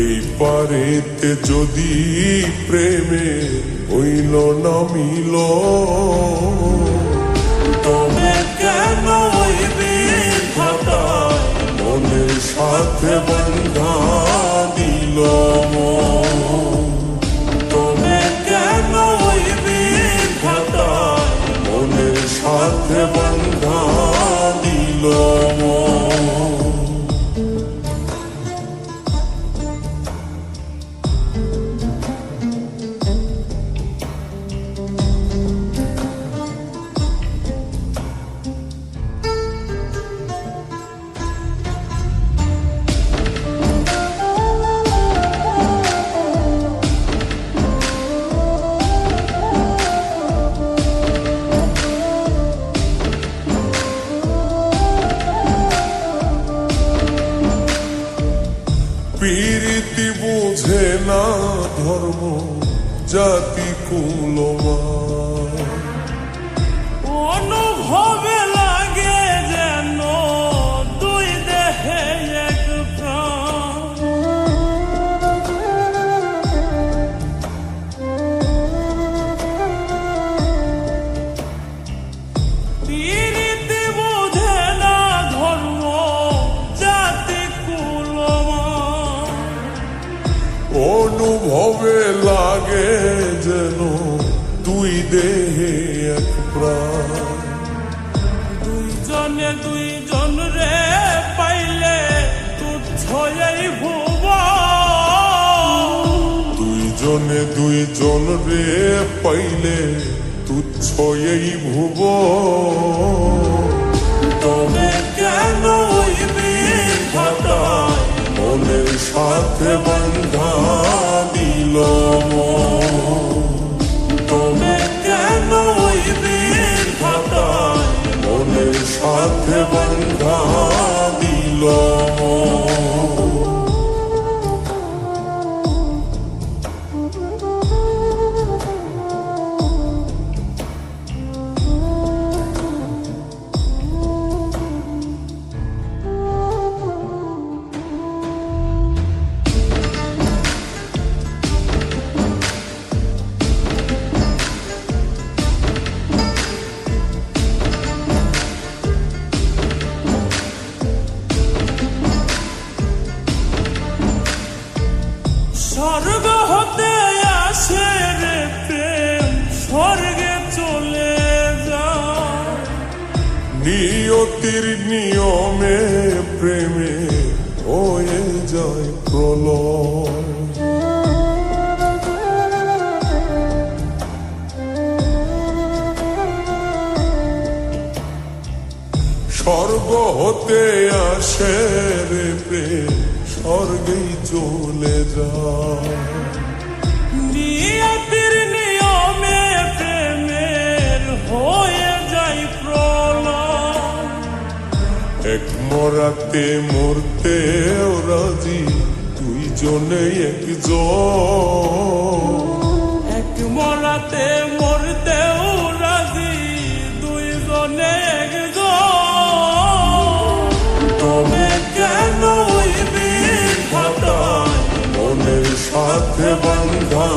এই পারেতে যদি প্রেমে হইল না মিল, তবে কেন ওই বিধাতায় মনের সাথে বন্ধা দিল মন? তবে কেন ওই বিধাতায় মনের সাথে বন্ধা দিল মন? প্রীতি বুঝে না ধর্ম জাতি কুলমান, অনুভবে লাগে যেন দুই দেহে এক প্রাণ। প্রীতি বুঝে না ধর্ম জাতি কুলমান, অনুভবে লাগে যেন দুই দেহে এক প্রাণ। দুইজনে দুইজন রে পাইলে তুচ্ছ এই ভুব, দুইজনে দুইজন রে পাইলে তুচ্ছ এই ভুব। তবে কেন ওই বিধাতায় মনের সাথে বন্ধা দিল মন? তবে কেন ওই বিধাতায় মনের সাথে বন্ধা দিল মন? স্বর্গ হতে আসে রে প্রেম, স্বর্গে চলে যায়। নিয়তির নিয়মে প্রেমে হয়ে যায় প্রলয়। স্বর্গ হতে আসে রে প্রেম, স্বর্গেই চলে যায়। নিয়তির নিয়মে প্রেমের হয়ে যায় প্রলয়। এক মরাতে মরতে রাজি দুইজনে একজন, এক মরাতে মরতেও রাজি দুইজনে একজন। তবে কেন ওই বিধাতায় মনের সাথে বন্ধা